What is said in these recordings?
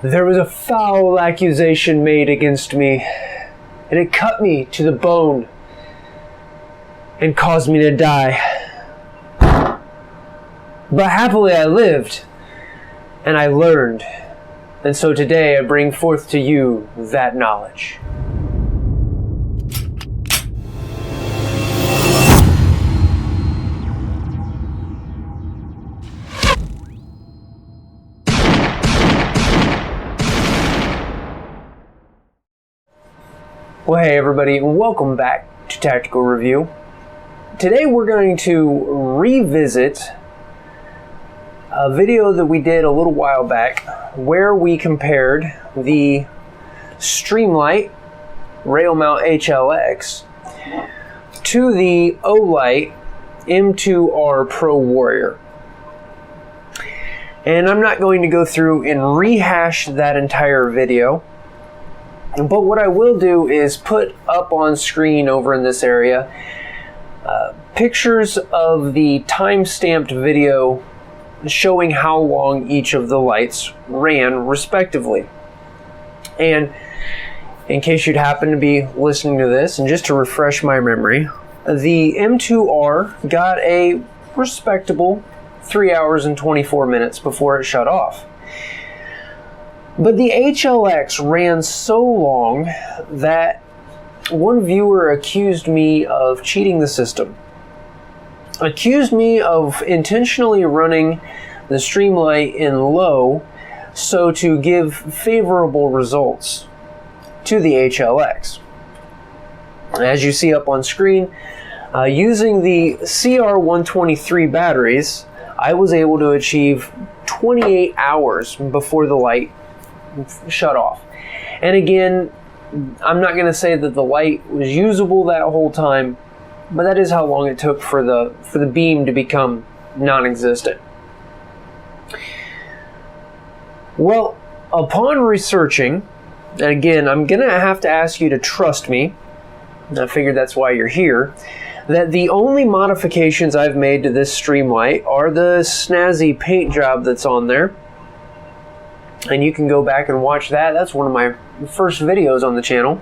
There was a foul accusation made against me, and it cut me to the bone and caused me to die. But happily I lived, and I learned, and so today I bring forth to you that knowledge. Well, hey everybody, welcome back to Tactical Review. Today we're going to revisit a video that we did a little while back where we compared the Streamlight Mount Hlx to the Olight M2R Pro Warrior. And I'm not going to go through and rehash that entire video. But what I will do is put up on screen over in this area pictures of the time-stamped video showing how long each of the lights ran respectively. And in case you'd happen to be listening to this, and just to refresh my memory, the M2R got a respectable 3 hours and 24 minutes before it shut off. But the HLX ran so long that one viewer accused me of cheating the system. Accused me of intentionally running the Streamlight in low so to give favorable results to the HLX. As you see up on screen, using the CR123 batteries, I was able to achieve 28 hours before the light shut off. And again, I'm not going to say that the light was usable that whole time, but that is how long it took for the beam to become non-existent. Well, upon researching, and again, I'm going to have to ask you to trust me, and I figured that's why you're here, that the only modifications I've made to this Streamlight are the snazzy paint job that's on there. And you can go back and watch that. That's one of my first videos on the channel.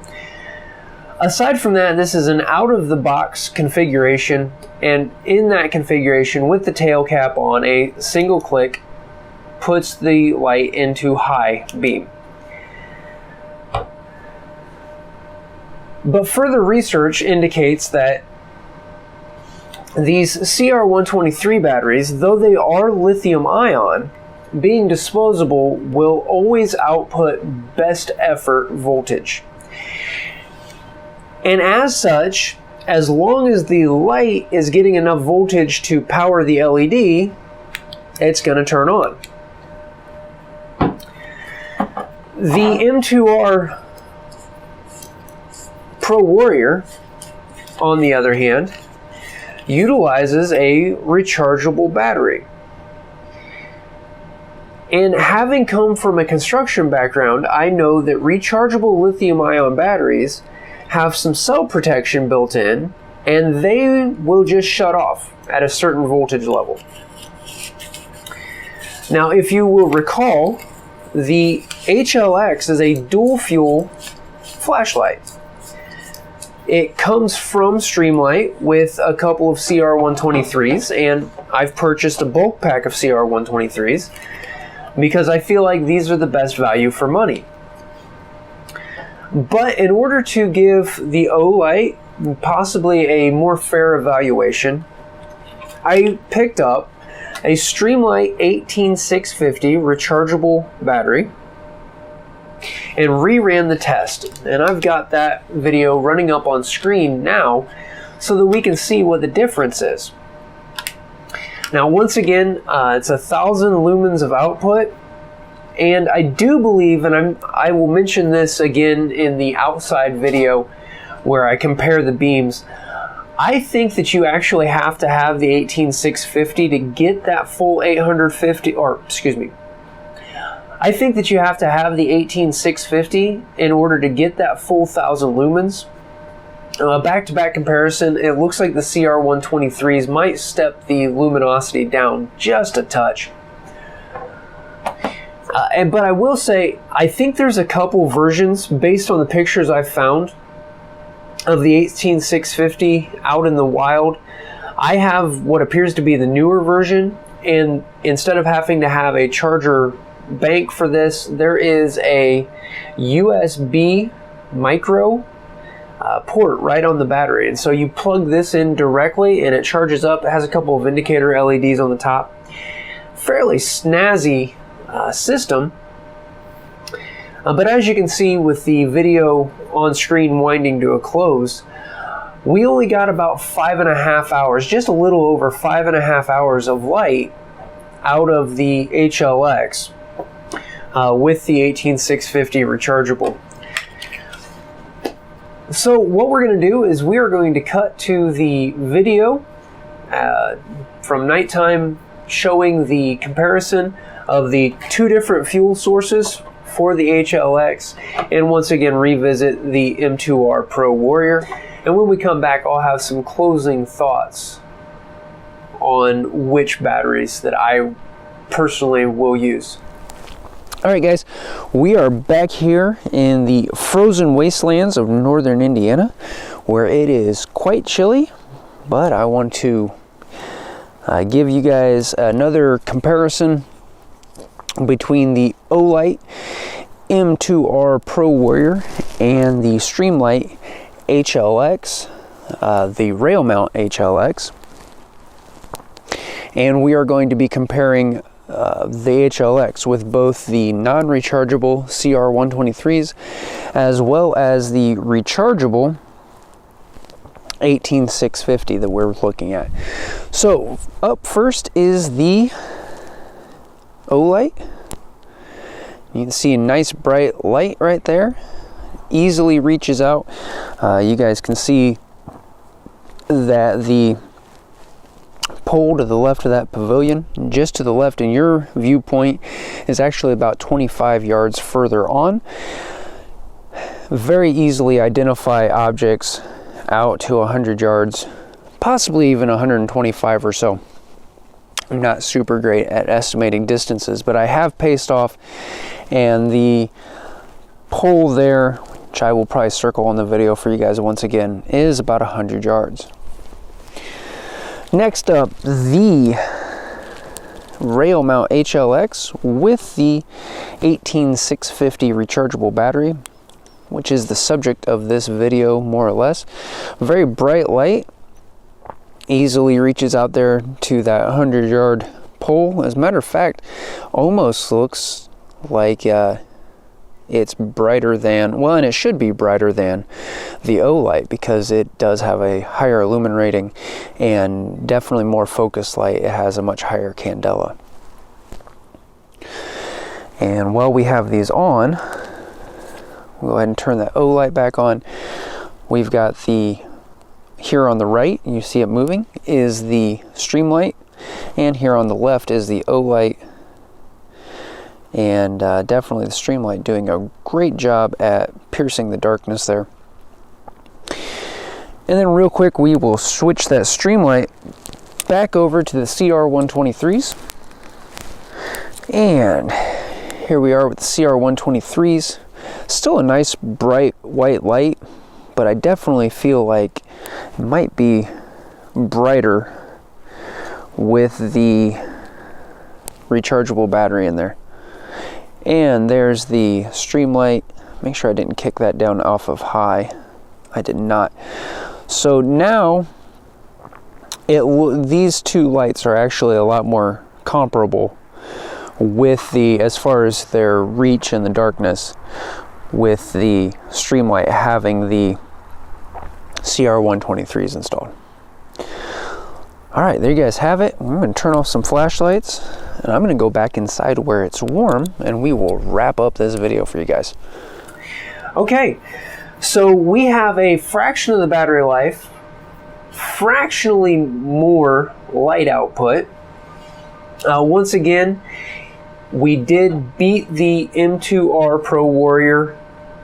Aside from that, this is an out-of-the-box configuration, and in that configuration, with the tail cap on, a single click puts the light into high beam. But further research indicates that these CR123 batteries, though they are lithium-ion, being disposable, will always output best effort voltage. And as such, as long as the light is getting enough voltage to power the LED, it's going to turn on. The M2R Pro Warrior, on the other hand, utilizes a rechargeable battery. And having come from a construction background, I know that rechargeable lithium-ion batteries have some cell protection built in, and they will just shut off at a certain voltage level. Now, if you will recall, the HLX is a dual-fuel flashlight. It comes from Streamlight with a couple of CR123s, and I've purchased a bulk pack of CR123s, because I feel like these are the best value for money. But in order to give the Olight possibly a more fair evaluation, I picked up a Streamlight 18650 rechargeable battery and reran the test. And I've got that video running up on screen now so that we can see what the difference is. Now, once again, it's 1,000 lumens of output, and I do believe, and I will mention this again in the outside video where I compare the beams, I think that you actually have to have the 18650 to get that full 850, or excuse me, I think that you have to have the 18650 in order to get that full 1,000 lumens. Back-to-back comparison, it looks like the CR123s might step the luminosity down just a touch. But I will say, I think there's a couple versions based on the pictures I've found of the 18650 out in the wild. I have what appears to be the newer version, and instead of having to have a charger bank for this, there is a USB micro port right on the battery, and so you plug this in directly and it charges up. It has a couple of indicator LEDs on the top. Fairly snazzy system, but as you can see with the video on screen winding to a close, we only got about 5.5 hours, just a little over 5.5 hours of light out of the HLX with the 18650 rechargeable. So what we're going to do is we are going to cut to the video from nighttime, showing the comparison of the two different fuel sources for the HLX, and once again revisit the M2R Pro Warrior. And when we come back, I'll have some closing thoughts on which batteries that I personally will use. Alright guys, we are back here in the frozen wastelands of northern Indiana, where it is quite chilly, but I want to give you guys another comparison between the Olight M2R Pro Warrior and the Streamlight HLX, the rail mount HLX. And we are going to be comparing the HLX with both the non-rechargeable CR123s as well as the rechargeable 18650 that we're looking at. So up first is the Olight. You can see a nice bright light right there, easily reaches out. You guys can see that the pole to the left of that pavilion, just to the left in your viewpoint, is actually about 25 yards further on. Very easily identify objects out to 100 yards, possibly even 125 or so. I'm not super great at estimating distances, but I have paced off, and the pole there, which I will probably circle on the video for you guys once again, is about 100 yards. Next up, the rail mount HLX with the 18650 rechargeable battery, which is the subject of this video more or less. Very bright light, easily reaches out there to that 100-yard pole. As a matter of fact, almost looks like it's brighter than, well, and it should be brighter than the Olight because it does have a higher lumen rating and definitely more focused light. It has a much higher candela. And while we have these on, we'll go ahead and turn that Olight back on. We've got the, here on the right, you see it moving, is the Streamlight, and here on the left is the Olight. And definitely the Streamlight doing a great job at piercing the darkness there. And then real quick, we will switch that Streamlight back over to the CR123s. And here we are with the CR123s. Still a nice bright white light, but I definitely feel like it might be brighter with the rechargeable battery in there. And there's the Streamlight. Make sure I didn't kick that down off of high. I did not. So now these two lights are actually a lot more comparable with the, as far as their reach in the darkness, with the Streamlight having the CR123s installed. All right, there you guys have it. I'm going to turn off some flashlights, and I'm going to go back inside where it's warm, and we will wrap up this video for you guys. Okay, so we have a fraction of the battery life, fractionally more light output. Once again, we did beat the M2R Pro Warrior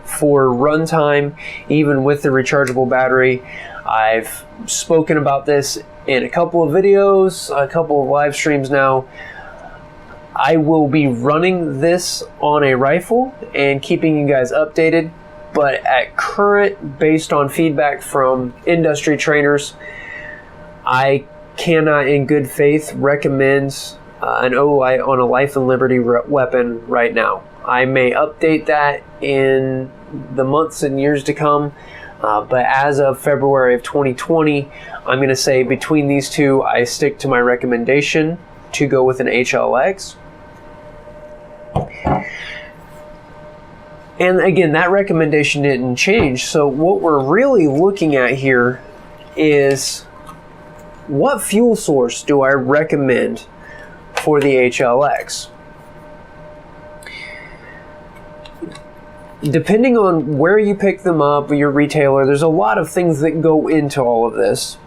for runtime, even with the rechargeable battery. I've spoken about this in a couple of videos, a couple of live streams now. I will be running this on a rifle and keeping you guys updated, but at current, based on feedback from industry trainers, I cannot in good faith recommend an Olight on a life and liberty weapon right now. I may update that in the months and years to come, but as of February of 2020, I'm going to say between these two, I stick to my recommendation to go with an HLX. And again, that recommendation didn't change. So what we're really looking at here is, what fuel source do I recommend for the HLX? Depending on where you pick them up, your retailer, there's a lot of things that go into all of this.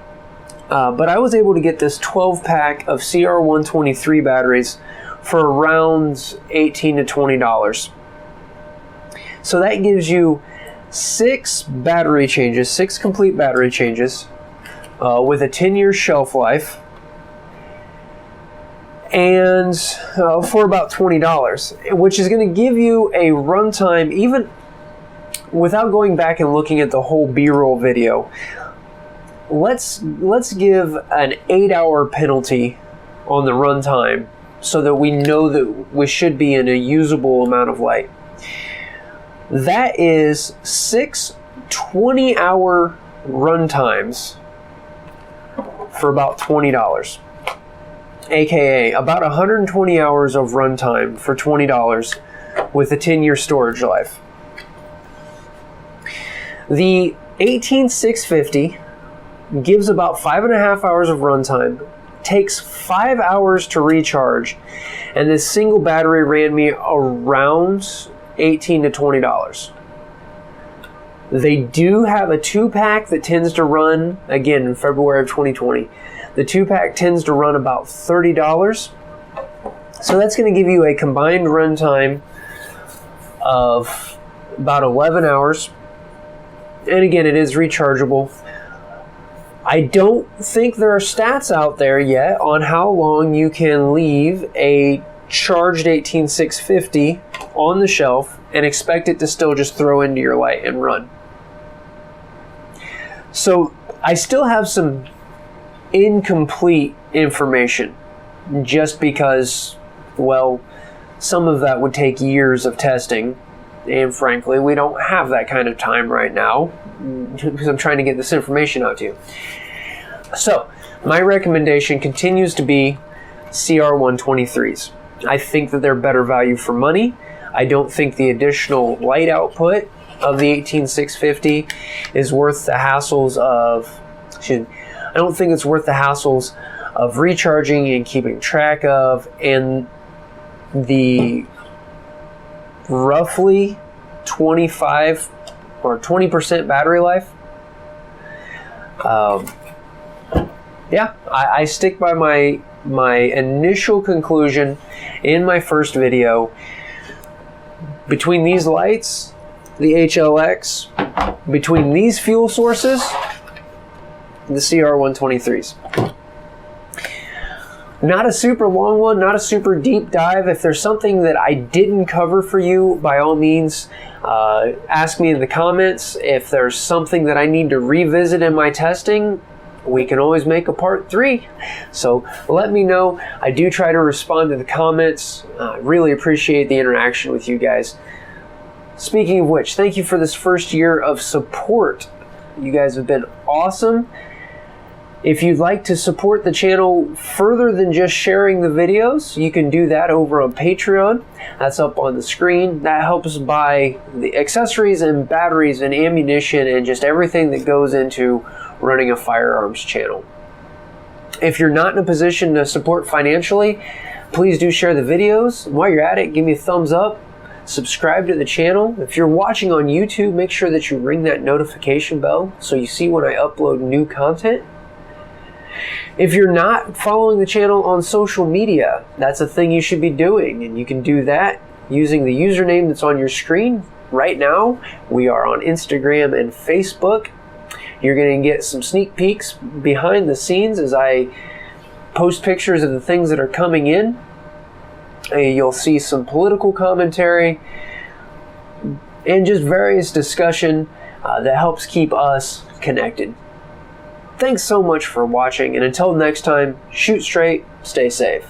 But I was able to get this 12-pack of CR123 batteries for around $18 to $20. So that gives you 6 battery changes, 6 complete battery changes, with a 10-year shelf life, and for about $20, which is going to give you a runtime, even without going back and looking at the whole B-roll video. Let's give an 8-hour penalty on the runtime so that we know that we should be in a usable amount of light. That is 6 20-hour runtimes for about $20, aka about 120 hours of runtime for $20 with a 10-year storage life. The 18650 gives about 5.5 hours of runtime, takes 5 hours to recharge, and this single battery ran me around $18 to $20. They do have a 2-pack that tends to run, again in February of 2020, the 2-pack tends to run about $30. So that's going to give you a combined runtime of about 11 hours. And again, it is rechargeable. I don't think there are stats out there yet on how long you can leave a charged 18650 on the shelf and expect it to still just throw into your light and run. So I still have some incomplete information, just because, well, some of that would take years of testing, and frankly we don't have that kind of time right now because I'm trying to get this information out to you. So my recommendation continues to be CR123s. I think that they're better value for money. I don't think the additional light output of the 18650 is worth the hassles of, I don't think it's worth the hassles of recharging and keeping track of, and the roughly 25 or 20% battery life. Yeah, I stick by my initial conclusion in my first video. Between these lights, the HLX, between these fuel sources, the CR123s. Not a super long one, not a super deep dive. If there's something that I didn't cover for you, by all means, ask me in the comments. If there's something that I need to revisit in my testing, we can always make a part 3. So let me know. I do try to respond to the comments. I really appreciate the interaction with you guys. Speaking of which, thank you for this first year of support. You guys have been awesome. If you'd like to support the channel further than just sharing the videos, you can do that over on Patreon. That's up on the screen. That helps buy the accessories and batteries and ammunition and just everything that goes into running a firearms channel. If you're not in a position to support financially, please do share the videos. While you're at it, give me a thumbs up. Subscribe to the channel. If you're watching on YouTube, make sure that you ring that notification bell so you see when I upload new content. If you're not following the channel on social media, that's a thing you should be doing, and you can do that using the username that's on your screen. Right now, we are on Instagram and Facebook. You're going to get some sneak peeks behind the scenes as I post pictures of the things that are coming in. You'll see some political commentary and just various discussion that helps keep us connected. Thanks so much for watching, and until next time, shoot straight, stay safe.